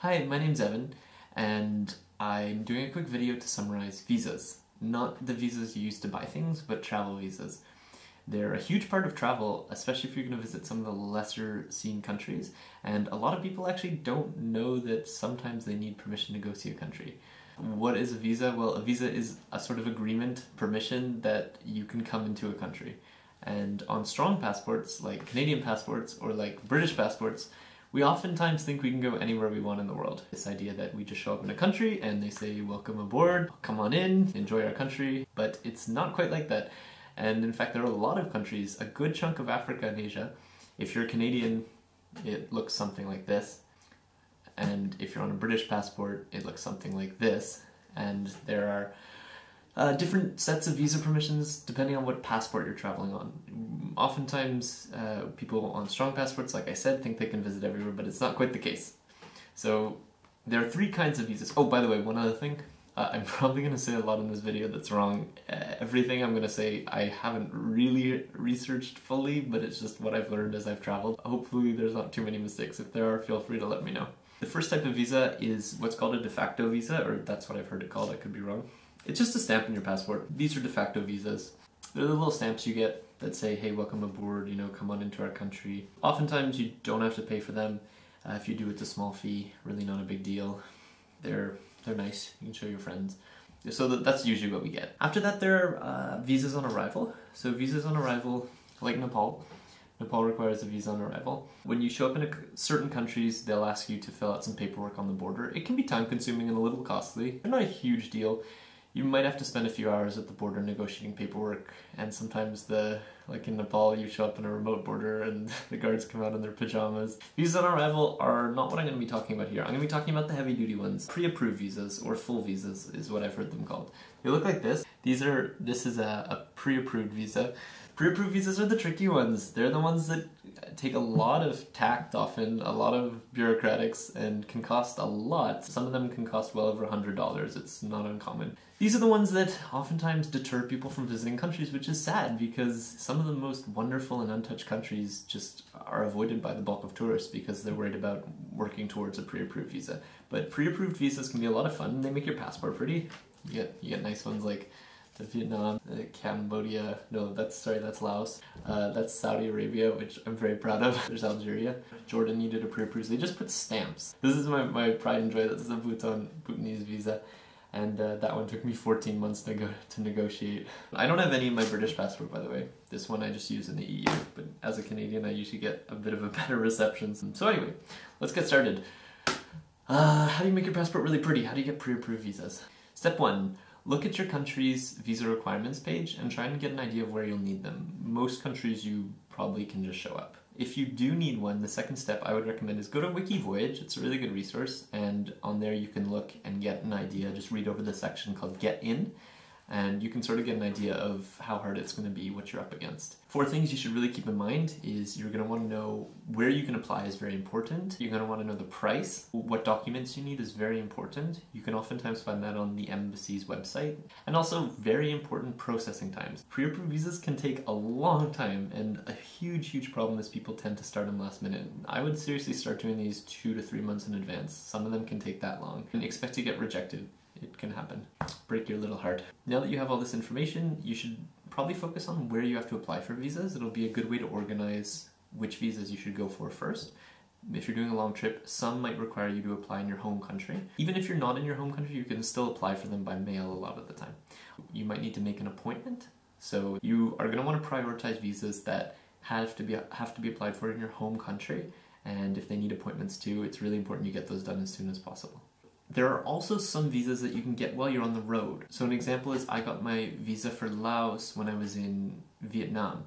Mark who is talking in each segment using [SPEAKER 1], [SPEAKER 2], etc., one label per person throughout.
[SPEAKER 1] Hi, my name's Evan, and I'm doing a quick video to summarize visas. Not the visas you use to buy things, but travel visas. They're a huge part of travel, especially if you're going to visit some of the lesser seen countries, and a lot of people actually don't know that sometimes they need permission to go see a country. What is a visa? Well, a visa is a sort of agreement, permission that you can come into a country. And on strong passports, like Canadian passports or like British passports, we oftentimes think we can go anywhere we want in the world. This idea that we just show up in a country and they say, welcome aboard, come on in, enjoy our country. But it's not quite like that. And in fact, there are a lot of countries, a good chunk of Africa and Asia. If you're Canadian, it looks something like this. And if you're on a British passport, it looks something like this. And there are different sets of visa permissions depending on what passport you're traveling on. Oftentimes, people on strong passports, like I said, think they can visit everywhere, but it's not quite the case. So there are three kinds of visas. Oh, by the way, one other thing. I'm probably going to say a lot in this video that's wrong. Everything I'm going to say I haven't really researched fully, but it's just what I've learned as I've traveled. Hopefully there's not too many mistakes. If there are, feel free to let me know. The first type of visa is what's called a de facto visa, or that's what I've heard it called, I could be wrong. It's just a stamp in your passport. These are de facto visas. They're the little stamps you get that say, hey, welcome aboard, you know, come on into our country. Oftentimes you don't have to pay for them. If you do, it's a small fee, really not a big deal. They're nice, you can show your friends. So that's usually what we get. After that, there are visas on arrival. So visas on arrival, like Nepal. Nepal requires a visa on arrival. When you show up in certain countries, they'll ask you to fill out some paperwork on the border. It can be time consuming and a little costly. They're not a huge deal. You might have to spend a few hours at the border negotiating paperwork, and sometimes like in Nepal, you show up in a remote border and the guards come out in their pajamas. Visas on arrival are not what I'm going to be talking about here. I'm going to be talking about the heavy duty ones. Pre-approved visas, or full visas, is what I've heard them called. They look like this. This is a pre-approved visa. Pre-approved visas are the tricky ones. They're the ones that take a lot of tact often, a lot of bureaucratics, and can cost a lot. Some of them can cost well over $100. It's not uncommon. These are the ones that oftentimes deter people from visiting countries, which is sad because some of the most wonderful and untouched countries just are avoided by the bulk of tourists because they're worried about working towards a pre-approved visa. But pre-approved visas can be a lot of fun. They make your passport pretty. You get nice ones like the Vietnam, Cambodia, no, that's Laos. That's Saudi Arabia, which I'm very proud of. There's Algeria. Jordan needed a pre-approved. They just put stamps. This is my pride and joy. This is a Bhutanese visa. And that one took me 14 months to negotiate. I don't have any in my British passport, by the way. This one I just use in the EU, but as a Canadian I usually get a bit of a better reception. So anyway, let's get started. How do you make your passport really pretty? How do you get pre-approved visas? Step 1. Look at your country's visa requirements page and try and get an idea of where you'll need them. Most countries you probably can just show up. If you do need one, the second step I would recommend is go to Wikivoyage. It's a really good resource, and on there you can look and get an idea. Just read over the section called Get In, and you can sort of get an idea of how hard it's going to be, what you're up against. 4 things you should really keep in mind is you're going to want to know where you can apply is very important. You're going to want to know the price. What documents you need is very important. You can oftentimes find that on the embassy's website. And also very important, processing times. Pre-approved visas can take a long time, and a huge problem is people tend to start them last minute. I would seriously start doing these 2 to 3 months in advance. Some of them can take that long. And expect to get rejected. It can happen. Break your little heart. Now that you have all this information, you should probably focus on where you have to apply for visas. It'll be a good way to organize which visas you should go for first. If you're doing a long trip, some might require you to apply in your home country. Even if you're not in your home country, you can still apply for them by mail a lot of the time. You might need to make an appointment. So you are going to want to prioritize visas that have to be applied for in your home country. And if they need appointments too, it's really important you get those done as soon as possible. There are also some visas that you can get while you're on the road. So an example is I got my visa for Laos when I was in Vietnam,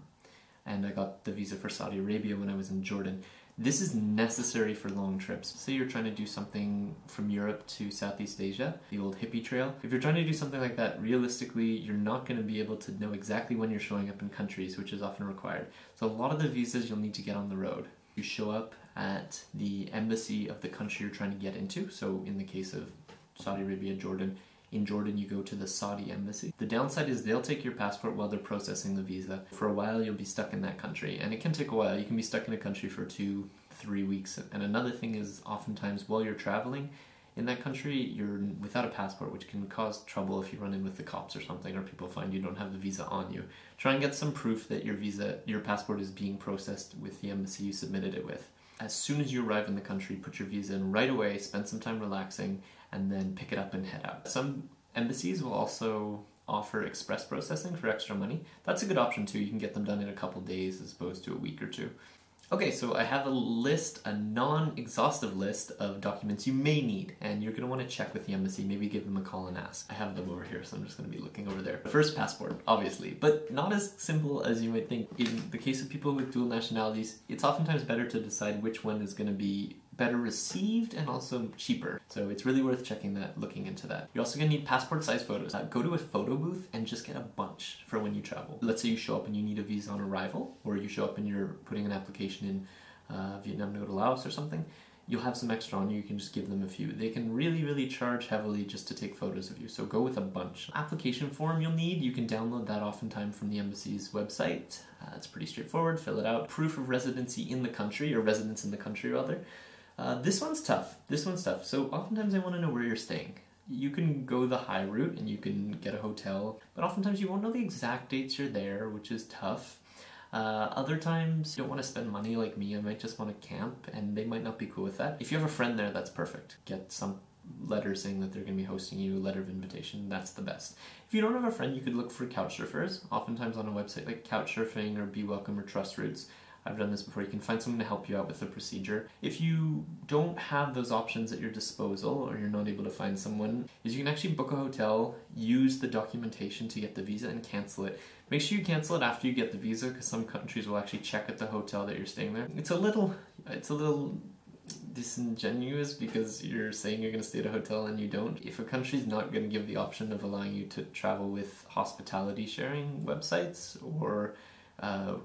[SPEAKER 1] and I got the visa for Saudi Arabia when I was in Jordan. This is necessary for long trips. Say you're trying to do something from Europe to Southeast Asia, the old hippie trail. If you're trying to do something like that, realistically, you're not going to be able to know exactly when you're showing up in countries, which is often required. So a lot of the visas you'll need to get on the road. You show up at the embassy of the country you're trying to get into. So in the case of Saudi Arabia, Jordan, In Jordan, you go to the Saudi embassy. The downside is they'll take your passport while they're processing the visa. For a while, you'll be stuck in that country, and it can take a while. You can be stuck in a country for 2, 3 weeks. And another thing is oftentimes while you're traveling in that country, you're without a passport, which can cause trouble if you run in with the cops or something, or people find you don't have the visa on you. Try and get some proof that your passport is being processed with the embassy you submitted it with. As soon as you arrive in the country, put your visa in right away, spend some time relaxing, and then pick it up and head out. Some embassies will also offer express processing for extra money. That's a good option too. You can get them done in a couple days as opposed to a week or two. Okay, so I have a non-exhaustive list of documents you may need, and you're going to want to check with the embassy, maybe give them a call and ask. I have them over here, so I'm just going to be looking over there. First, passport, obviously, but not as simple as you might think. In the case of people with dual nationalities, it's oftentimes better to decide which one is going to be better received and also cheaper. So it's really worth checking that, looking into that. You're also gonna need passport size photos. Go to a photo booth and just get a bunch for when you travel. Let's say you show up and you need a visa on arrival, or you show up and you're putting an application in Vietnam to go to Laos or something. You'll have some extra on you, you can just give them a few. They can really charge heavily just to take photos of you, so go with a bunch. Application form you'll need, you can download that oftentimes from the embassy's website. It's pretty straightforward, fill it out. Proof of residency in the country, or residence in the country rather. This one's tough. So oftentimes I want to know where you're staying. You can go the high route and you can get a hotel, but oftentimes you won't know the exact dates you're there, which is tough. Other times you don't want to spend money like me. I might just want to camp, and they might not be cool with that. If you have a friend there, that's perfect. Get some letter saying that they're going to be hosting you, a letter of invitation. That's the best. If you don't have a friend, you could look for couch surfers. Oftentimes on a website like Couchsurfing or Be Welcome or Trust Routes. I've done this before. You can find someone to help you out with the procedure. If you don't have those options at your disposal, or you're not able to find someone, is you can actually book a hotel, use the documentation to get the visa, and cancel it. Make sure you cancel it after you get the visa, because some countries will actually check at the hotel that you're staying there. It's a little disingenuous because you're saying you're going to stay at a hotel and you don't. If a country's not going to give the option of allowing you to travel with hospitality sharing websites or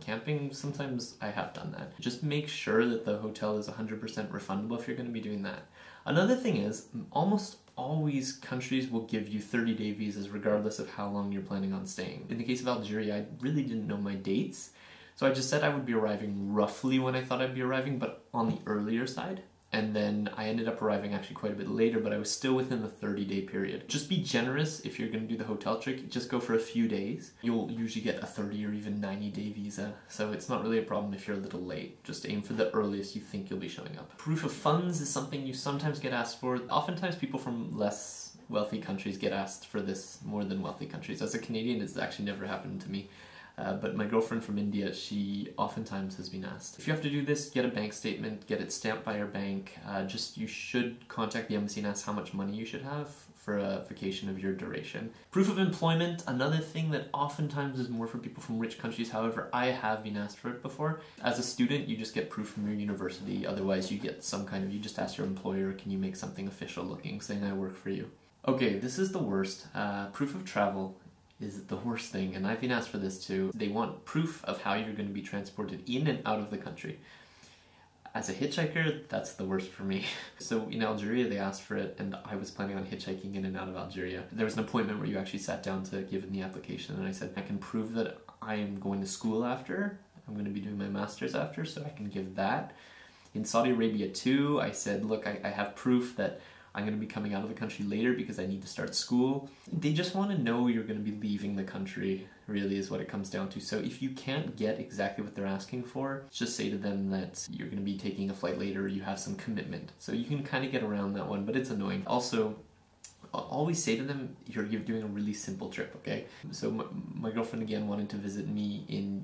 [SPEAKER 1] camping, sometimes I have done that. Just make sure that the hotel is 100% refundable if you're going to be doing that. Another thing is, almost always countries will give you 30-day visas regardless of how long you're planning on staying. In the case of Algeria, I really didn't know my dates, so I just said I would be arriving roughly when I thought I'd be arriving, but on the earlier side. And then I ended up arriving actually quite a bit later, but I was still within the 30-day period. Just be generous if you're going to do the hotel trick. Just go for a few days. You'll usually get a 30 or even 90-day visa, so it's not really a problem if you're a little late. Just aim for the earliest you think you'll be showing up. Proof of funds is something you sometimes get asked for. Oftentimes people from less wealthy countries get asked for this more than wealthy countries. As a Canadian, it's actually never happened to me. But my girlfriend from India, she oftentimes has been asked. If you have to do this, get a bank statement, get it stamped by your bank. You should contact the embassy and ask how much money you should have for a vacation of your duration. Proof of employment, another thing that oftentimes is more for people from rich countries. However, I have been asked for it before. As a student, you just get proof from your university. Otherwise, you get you just ask your employer, can you make something official looking, saying I work for you. Okay, this is the worst. Proof of travel is the worst thing, and I've been asked for this too. They want proof of how you're going to be transported in and out of the country. As a hitchhiker, that's the worst for me. So in Algeria, they asked for it, and I was planning on hitchhiking in and out of Algeria. There was an appointment where you actually sat down to give in the application, and I said, I can prove that I am going to school after. I'm going to be doing my master's after, so I can give that. In Saudi Arabia too, I said, look, I have proof that I'm going to be coming out of the country later because I need to start school. They just want to know you're going to be leaving the country, really is what it comes down to. So if you can't get exactly what they're asking for, just say to them that you're going to be taking a flight later, you have some commitment. So you can kind of get around that one, but it's annoying. Also, always say to them you're doing a really simple trip, okay? So my girlfriend again wanted to visit me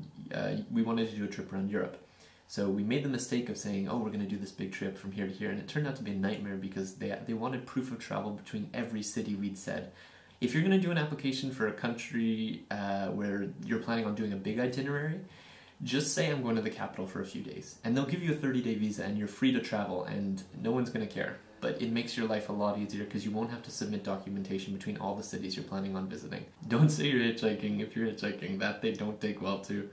[SPEAKER 1] we wanted to do a trip around Europe. So we made the mistake of saying, oh, we're going to do this big trip from here to here, and it turned out to be a nightmare because they wanted proof of travel between every city we'd said. If you're going to do an application for a country where you're planning on doing a big itinerary, just say I'm going to the capital for a few days, and they'll give you a 30-day visa and you're free to travel and no one's going to care. But it makes your life a lot easier because you won't have to submit documentation between all the cities you're planning on visiting. Don't say you're hitchhiking if you're hitchhiking. That they don't take well to.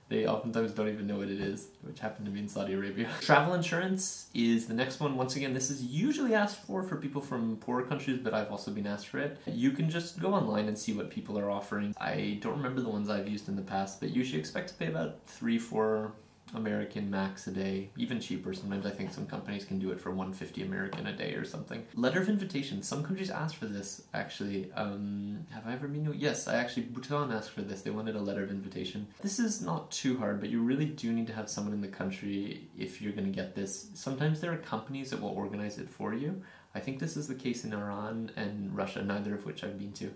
[SPEAKER 1] They oftentimes don't even know what it is, which happened to me in Saudi Arabia. Travel insurance is the next one. Once again, this is usually asked for people from poorer countries, but I've also been asked for it. You can just go online and see what people are offering. I don't remember the ones I've used in the past, but you should expect to pay about $3-4 American max a day, even cheaper. Sometimes I think some companies can do it for 150 American a day or something. Letter of invitation. Some countries ask for this, actually. Have I ever been to? Yes, Bhutan asked for this. They wanted a letter of invitation. This is not too hard, but you really do need to have someone in the country if you're going to get this. Sometimes there are companies that will organize it for you. I think this is the case in Iran and Russia, neither of which I've been to.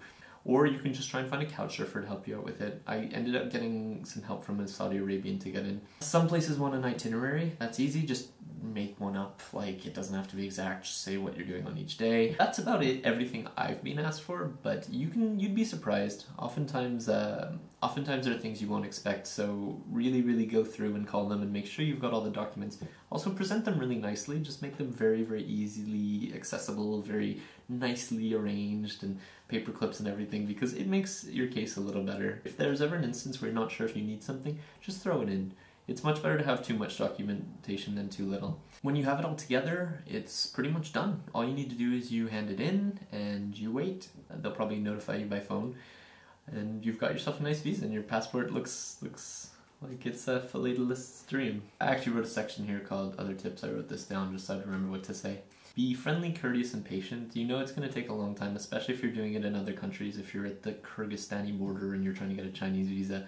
[SPEAKER 1] Or you can just try and find a couch surfer to help you out with it. I ended up getting some help from a Saudi Arabian to get in. Some places want an itinerary. That's easy, just make one up. Like, it doesn't have to be exact, just say what you're doing on each day. That's about it, everything I've been asked for, but you'd be surprised. Oftentimes there are things you won't expect, so really go through and call them and make sure you've got all the documents. Also present them really nicely, just make them very easily accessible, very nicely arranged, and paper clips and everything, because it makes your case a little better. If there's ever an instance where you're not sure if you need something, just throw it in. It's much better to have too much documentation than too little. When you have it all together, it's pretty much done. All you need to do is you hand it in and you wait. They'll probably notify you by phone, and you've got yourself a nice visa, and your passport looks like it's a philatelist's dream. I actually wrote a section here called Other Tips. I wrote this down just so I remember what to say. Be friendly, courteous, and patient. You know it's going to take a long time, especially if you're doing it in other countries. If you're at the Kyrgyzstani border and you're trying to get a Chinese visa.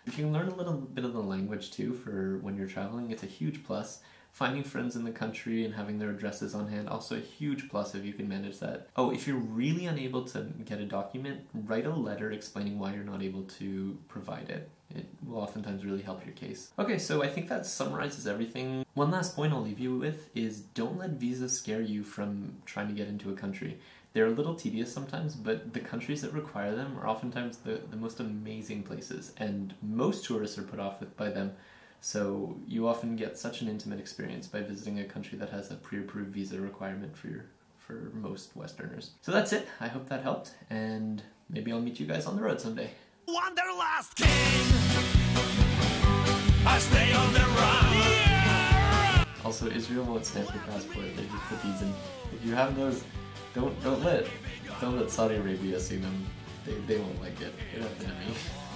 [SPEAKER 1] If you can learn a little bit of the language too for when you're traveling, it's a huge plus. Finding friends in the country and having their addresses on hand, also a huge plus if you can manage that. Oh, if you're really unable to get a document, write a letter explaining why you're not able to provide it. It will oftentimes really help your case. Okay, so I think that summarizes everything. One last point I'll leave you with is don't let visas scare you from trying to get into a country. They're a little tedious sometimes, but the countries that require them are oftentimes the most amazing places, and most tourists are put off by them. So you often get such an intimate experience by visiting a country that has a pre-approved visa requirement for most Westerners. So that's it. I hope that helped, and maybe I'll meet you guys on the road someday.
[SPEAKER 2] Wanderlust King, I stay on the run. Yeah!
[SPEAKER 1] Also, Israel won't stamp your passport. They just put these in. If you have those, don't let Saudi Arabia see them. They won't like it. It happened to me.